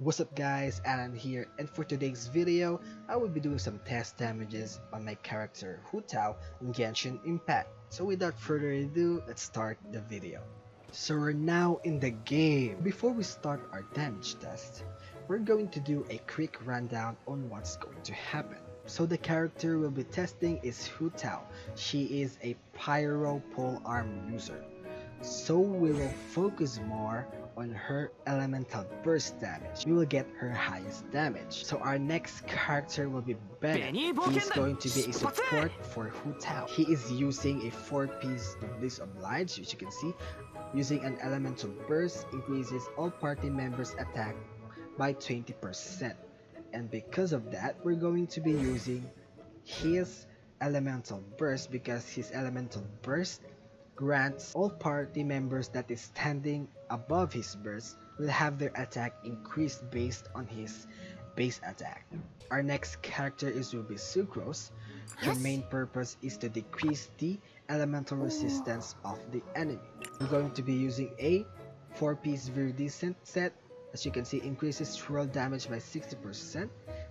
What's up guys, Allan here, and for today's video, I will be doing some test damages on my character Hu Tao in Genshin Impact. So without further ado, let's start the video. So we're now in the game. Before we start our damage test, we're going to do a quick rundown on what's going to happen. So the character we'll be testing is Hu Tao. She is a Pyro pole arm user. So we will focus more on her elemental burst damage. We will get her highest damage. So our next character will be Bennett. He is going to be a support for Hu Tao. He is using a 4-piece Bliss Oblige, which you can see. Using an elemental burst increases all party members' attack by 20%. And because of that, we're going to be using his elemental burst because his elemental burst grants all party members that is standing above his burst will have their attack increased based on his base attack. Our next character will be Sucrose. Her main purpose is to decrease the elemental resistance of the enemy. We're going to be using a 4-piece Viridescent set. As you can see, increases swirl damage by 60%,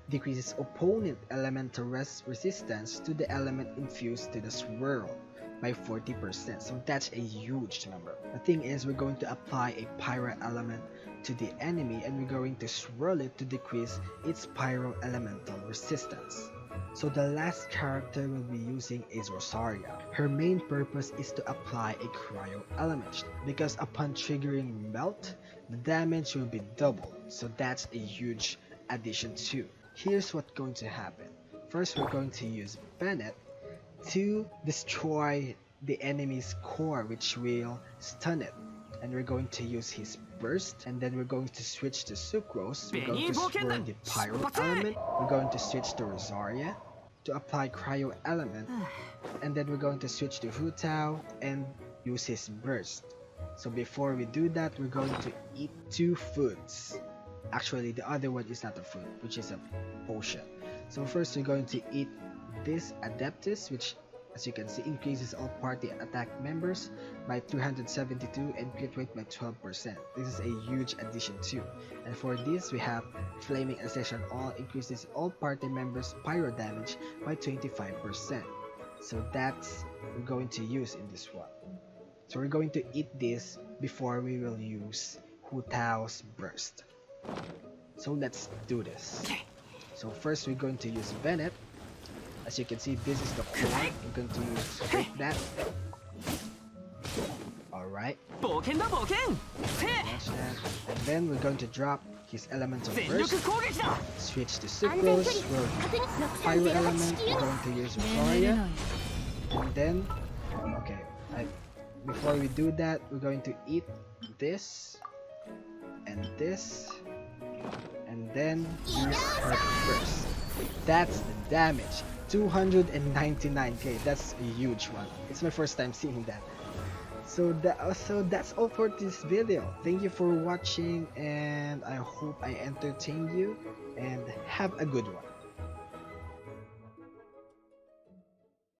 decreases opponent elemental resistance to the element infused to the swirl by 40%, so that's a huge number. The thing is, we're going to apply a pyro element to the enemy and we're going to swirl it to decrease its pyro elemental resistance. So the last character we'll be using is Rosaria. Her main purpose is to apply a cryo element because upon triggering melt, the damage will be doubled, so that's a huge addition too. Here's what's going to happen. First, we're going to use Bennett to destroy the enemy's core, which will stun it, and we're going to use his burst, and then we're going to switch to Sucrose. We're going to swirl the pyro element. We're going to switch to Rosaria to apply cryo element, and then we're going to switch to Hu Tao and use his burst. So before we do that, we're going to eat 2 foods. Actually, the other one is not a food, which is a potion. So first we're going to eat this Adeptus, which as you can see increases all party attack members by 272 and crit rate by 12%. This is a huge addition too. And for this we have Flaming Accession All, increases all party members pyro damage by 25%. So that's we're going to use in this one. So we're going to eat this before we will use Hu Tao's burst. So let's do this. So first we're going to use Bennett. As you can see, this is the core. We're going to scrape that. Alright. And then we're going to drop his elemental burst. Switch to Sucrose. Pyro element. We're going to use Rosaria. And then, okay. Before we do that, we're going to eat this. And this. And then use her burst. That's the damage. 299k. That's a huge one. It's my first time seeing that. So that's all for this video. Thank you for watching, and I hope I entertained you, and have a good one.